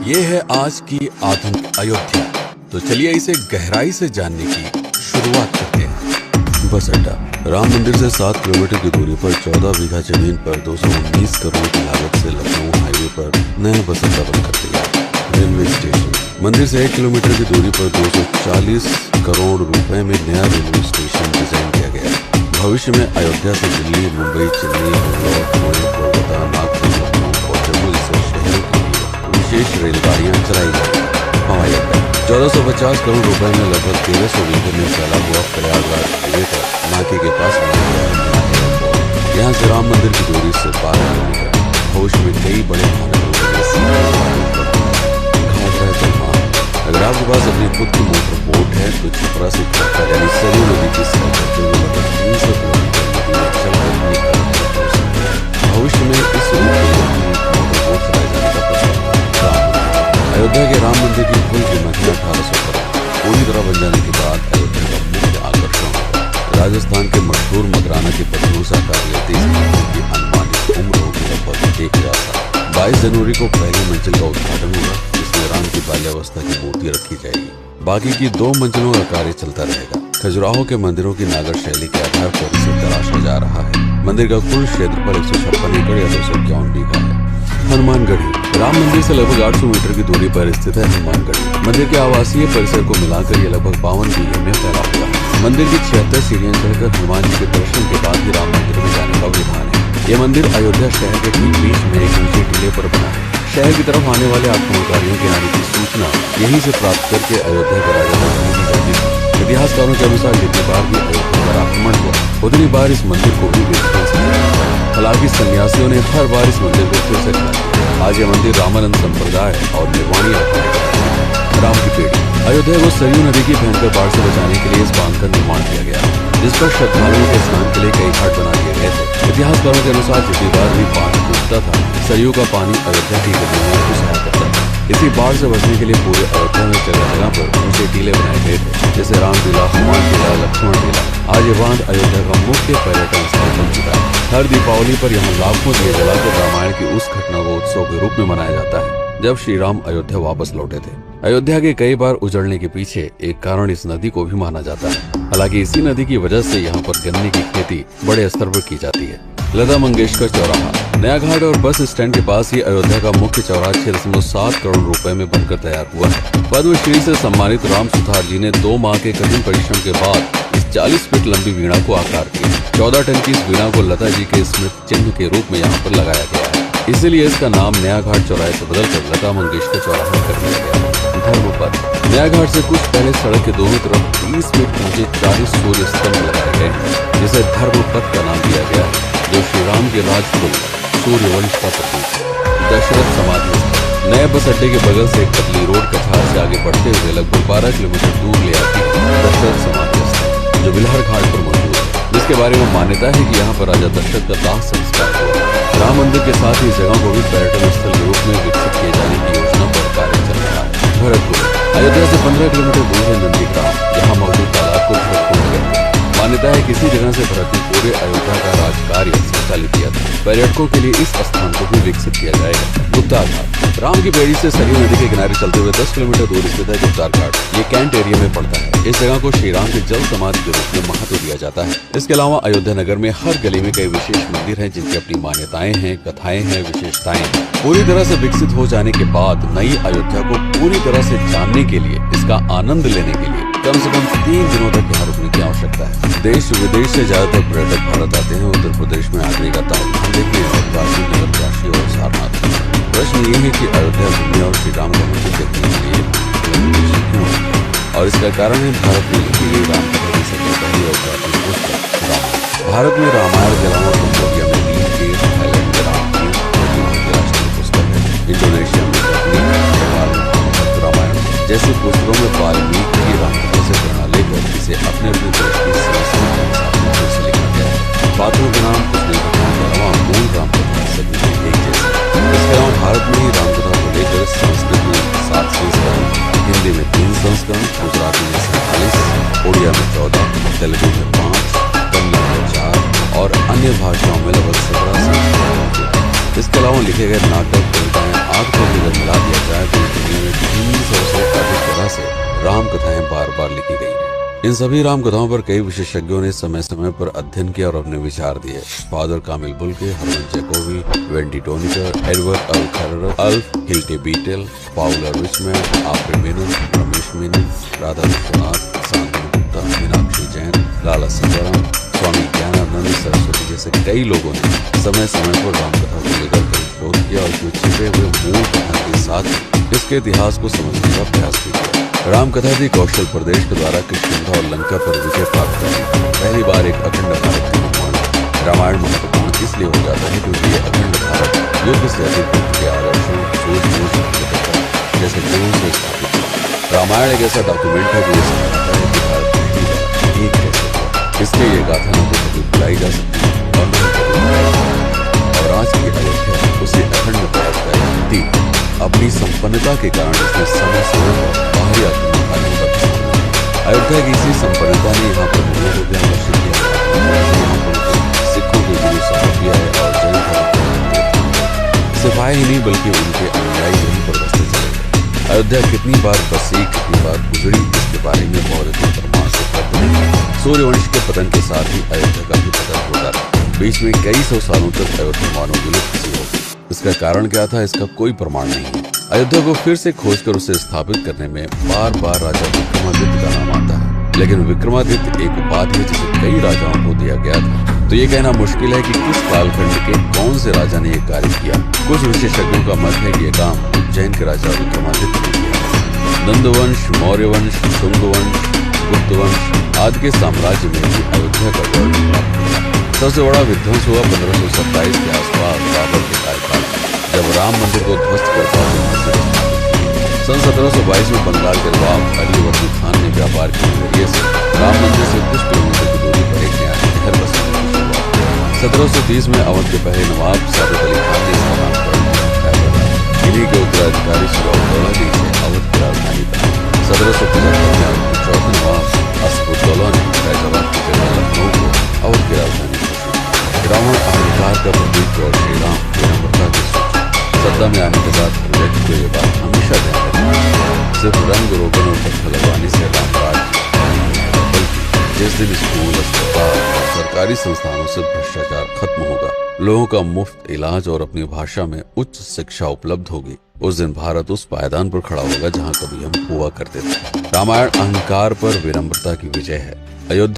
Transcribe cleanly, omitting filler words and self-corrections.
ये है आज की आधुनिक अयोध्या। तो चलिए इसे गहराई से जानने की शुरुआत करते हैं। बस अड्डा राम मंदिर से 7 किलोमीटर की दूरी पर 14 बीघा जमीन पर 219 करोड़ की लागत से लखनऊ हाईवे पर नया बस अड्डा बनकर तैयार। रेलवे स्टेशन मंदिर से 1 किलोमीटर की दूरी पर 240 करोड़ रुपए में नया रेलवे स्टेशन डिजाइन किया गया है। भविष्य में अयोध्या से दिल्ली, मुंबई, चेन्नई, बेंगलोर, पुणे, कोलकाता, नागपुर, लखनऊ और जम्मू जैसे शहरों के लिए विशेष रेलगाड़ियां चलाई जाएंगी। हवाई अड्डा 1450 करोड़ रुपए में लगभग 1300 बीघे में फैला हुआ प्रयागराज हाईवे पर नाके के पास यहाँ से राम मंदिर की दूरी से 12 किलोमीटर। भविष्य में कई बड़े अगर आपके पास अपनी खुद की मोटर बोट है तो छपरा से खाका यानी सरयू नदी की सैर करते हुए लगभग 300 किलोमीटर चलकर भविष्य में इस रूट के मोटर बोट चलाए जाने का प्रस्ताव। अयोध्या के राम मंदिर की कुल कीमत है 1800 करोड़। पूरी तरह बन जाने के बाद अयोध्या का मुख्य आकर्षण होगा। राजस्थान के मशहूर मकराना के पत्थरों से आकार लेते इस मंदिर की अनुमानित उम्र होगी लगभग 1000 साल। 22 जनवरी को पहली मंजिल का उद्घाटन होगा, जिसमें राम की बाल्यावस्था की मूर्ति रखी जाएगी। बाकी की 2 मंजिलों का कार्य चलता रहेगा। खजुराहो के मंदिरों की नागर शैली के आधार पर इसे तराशा जा रहा है। मंदिर का कुल क्षेत्रफल 156 एकड़ या 251 बीघा है। हनुमानगढ़ी राम मंदिर से लगभग 800 मीटर की दूरी पर स्थित है हनुमानगढ़ी। मंदिर के आवासीय परिसर को मिलाकर यह लगभग 52 बीघे में फैला हुआ है। मंदिर की 76 सीढ़ियां चढ़कर हनुमान जी के दर्शन के बाद ही राम मंदिर में जाने का विधान है। यह मंदिर अयोध्या शहर के ठीक बीच में एक ऊंचे टीले पर बना है। शहर की तरफ आने वाले आक्रमणकारियों के आने की सूचना यहीं से प्राप्त करके अयोध्या के राजा को दी जाती है। इतिहासकारों के अनुसार जितनी बार भी अयोध्या पर आक्रमण हुआ उतनी बार इस मंदिर को भी विध्वंस किया गया। हालांकि सन्यासियों ने हर बार इस मंदिर को फिर से बना दिया। आज यह मंदिर रामानंद संप्रदाय और निर्वाणी राम की पीढ़ी। अयोध्या को सरयू नदी की भयंकर बाढ़ से बचाने के लिए इस बांध का निर्माण किया गया, जिस पर श्रद्धालुओं के स्नान के लिए कई घाट बना दिए गए थे। इतिहासकारों के अनुसार जितनी बार भी पानी टूटता था सरयू का पानी अयोध्या की गलियों में घुसाया करता था। इसी बाढ़ से बचने के लिए पूरे अयोध्या में जगह जगह पर ऊंचे टीले बनाए गए थे, जैसे राम टीला, हनुमान टीला, लक्ष्मण टीला। आज ये बांध अयोध्या का मुख्य पर्यटन स्थल बन चुका है। हर दीपावली पर यहाँ लाखों दिए जलाकर रामायण की उस घटना को उत्सव के रूप में मनाया जाता है जब श्री राम अयोध्या वापस लौटे थे। अयोध्या के कई बार उजड़ने के पीछे एक कारण इस नदी को भी माना जाता है। हालांकि इसी नदी की वजह से यहाँ पर गन्ने की खेती बड़े स्तर पर की जाती है। लता मंगेशकर चौराहा नया घाट और बस स्टैंड के पास ही अयोध्या का मुख्य चौराहा 6.7 करोड़ रुपए में बनकर तैयार हुआ है। पद्मश्री से सम्मानित राम सुथार जी ने 2 माह के कठिन परिश्रम के बाद इस 40 फीट लंबी वीणा को आकार दिया। 14 टन की इस वीणा को लता जी के स्मृति चिन्ह के रूप में यहाँ पर लगाया गया है। इसीलिए इसका नाम नया घाट चौराहे से बदलकर लता मंगेशकर चौराहा कर दिया गया है। धर्मपथ नया घाट से कुछ पहले सड़क के दोनों तरफ 30 फीट ऊंचे 40 सूर्य स्तंभ लगाए गए हैं, जिसे धर्मपथ का नाम दिया गया है, जो श्री राम के राजकुल सूर्यवंश का प्रतीक है। दशरथ समाधि नए बस अड्डे के बगल से एक पतली रोड कछार से आगे बढ़ते हुए लगभग 12 किलोमीटर दूर ले आती है दशरथ समाधि स्थल, जो बिल्हर घाट पर मौजूद है, जिसके बारे में मान्यता है कि यहाँ पर राजा दशरथ का दाह संस्कार हुआ। राम मंदिर के साथ ही इस जगह को भी पर्यटन स्थल के रूप में विकसित किए जाने की योजना पर कार्य चल रहा है। भरतपुर अयोध्या से 15 किलोमीटर दूर है नंदीग्राम, जहाँ मौजूद तालाब को भरतपुर कहते हैं। मान्यता है किसी जगह से भरतपुर पूरे अयोध्या का राजकार्य संचालित किया था। पर्यटकों के लिए इस स्थान को भी विकसित किया जाएगा। गुप्तार घाट राम की बेड़ी से सरयू नदी के किनारे चलते हुए 10 किलोमीटर दूर स्थित है गुप्तार घाट। ये कैंट एरिया में पड़ता है। इस जगह को श्री राम के जल समाधि के रूप में महत्व दिया जाता है। इसके अलावा अयोध्या नगर में हर गली में कई विशेष मंदिर हैं, जिनकी अपनी मान्यताएं हैं, कथाएं हैं, विशेषताएं हैं। पूरी तरह से विकसित हो जाने के बाद नई अयोध्या को पूरी तरह से जानने के लिए, इसका आनंद लेने के लिए कम से कम 3 दिनों तक यहाँ रुकने की आवश्यकता है। देश विदेश से ज्यादातर पर्यटक भारत आते हैं उत्तर प्रदेश में आगरे का ताजमहल देखने और काशी नगर, काशी और सारनाथ। प्रश्न ये है कि अयोध्या घूमने और श्री राम का मंदिर देखने के लिए क्यों है? और इसका कारण है भारत में लिखी गई राम कथा की सबसे पहली और प्राचीन पुस्तक रामायण। भारत में रामायण के अलावा कंबोडिया में नील, थाईलैंड में रामायण की राष्ट्रीय पुस्तक है। इंडोनेशिया में रामायण जैसी पुस्तकों में वाल्मीकि की रामकथा से प्रेरणा लेकर इसे अपने अपने देश की संस्कृति के हिसाब से लिखा गया है। पात्रों के नाम कुछ नहीं घटनाओं के अलावा मूल रामकथा सभी में एक जैसे। इसके अलावा भारत में ही रामकथा को लेकर संस्कृत में 7 संस्करण, हिंदी में 3 संस्करण, गुजराती में 47, उड़िया में 14, तेलुगु में 5, तमिल में 4 और अन्य भाषाओं में लगभग 17 संस्करण। इसके अलावा लिखे गए नाटक, कविताएं, 8 को अगर मिला दिया जाए तो राम कथाएं बार बार लिखी गई हैं। इन सभी राम कथाओं पर कई विशेषज्ञों ने समय समय पर अध्ययन किया और अपने विचार दिए। Father Kamil Bulcke, Hermann Jacobi, Wendy Doniger, Edward अल खैरर, Alf Hiltebeitel, Paula Richman, Aubrey Menon, Ramesh Menon, Radha Vishwanath, Shantanu Gupta, Meenakshi Jain, Lala Sitaram, Swami Gyanananda Saraswati जैसे कई लोगों ने समय समय पर रामकथा को लेकर कई शोध किया और इसमें छिपे हुए मूल कथा के साथ इसके इतिहास को समझने का प्रयास भी किया। रामकथा थी कौशल प्रदेश के द्वारा किष्किंधा और लंका पर विजय प्राप्त करने पहली बार एक अखंड भारत के निर्माण। रामायण महत्वपूर्ण इसलिए हो जाता है क्योंकि ये अखंड भारत युद्ध से अधिक के आदर्शों, सूझबूझ जैसे गुणों से स्थापित है। रामायण एक ऐसा डॉक्यूमेंट है जो ये समझाता है कि भारत एक कैसे हुआ। इसलिए ये गाथा न तो कभी बुलाई जा सकती और न ही कभी बुलाई जा सकती। और आज की अयोध्या उसी अखंड भारत का एक प्रतीक। अपनी संपन्नता के कारण इसने समय समय पर बाहरी आक्रमण का। अयोध्या की इसी संपन्नता ने यहाँ पर मुगलों को भी आकर्षित किया। यहाँ पर सिखों के गुरु साहबिया है और जैन धर्म सिपाही ही नहीं बल्कि उनके अनुयायी यहीं पर बसते चले गए। अयोध्या कितनी बार बसी, कितनी बार गुजरी, इसके बारे में बहुत अधिक प्रमाण से उपलब्ध है। सूर्यवंश के पतन के साथ ही अयोध्या का भी पतन होता रहा। बीच में कई सौ सालों तक अयोध्या मानव विलुप्त सी हो गई। इसका कारण क्या था, इसका कोई प्रमाण नहीं है। अयोध्या को फिर से खोजकर उसे स्थापित करने में बार बार राजा विक्रमादित्य का नाम आता है, लेकिन विक्रमादित्य एक उपाधि है जिसे कई राजाओं को दिया गया था। तो ये कहना मुश्किल है कि किस कालखंड के कौन से राजा ने यह कार्य किया। कुछ विशेषज्ञों का मत है कि यह काम उज्जैन के राजा विक्रमादित्य ने किया। नंदवंश, मौर्यवंश, शुंगवंश, गुप्तवंश आदि के साम्राज्य में भी अयोध्या का गौरव प्राप्त हुआ। सबसे बड़ा विध्वंस हुआ 1527 के आसपास बाबर के कार्यकाल, जब राम मंदिर को ध्वस्त करता सन 1722 में बंगाल के नवाब अली वर्दी खान ने व्यापार के जरिए से राम मंदिर से कुछ किलोमीटर की दूरी पर एक नया शहर बसाने की शुरुआत की। 1730 में अवध के पहले नवाब सादत अली खान ने इसका नामकरण किया। इन्हीं के उत्तराधिकारी सिराजुद्दौला ने इसे अवध की राजधानी बनाई। 1775 में अवध के चौथे नवाब असफुद्दौला ने फैजाबाद की जगह लखनऊ को अवध की राजधानी घोषित। रावण अहंकार का प्रतीक और श्री राम विनम्रता की सूचना। सत्ता में आने के बाद व्यक्ति को ये बात हमेशा ध्यान रखनी है, सिर्फ रंग रोगन और पत्थर लगवाने से रामराज बल्कि जिस दिन स्कूल, अस्पताल और सरकारी संस्थानों से भ्रष्टाचार खत्म होगा, लोगों का मुफ्त इलाज और अपनी भाषा में उच्च शिक्षा उपलब्ध होगी, उस दिन भारत उस पायदान पर खड़ा होगा जहाँ कभी हम हुआ करते थे। रामायण अहंकार पर विनम्रता की विजय है। अयोध्या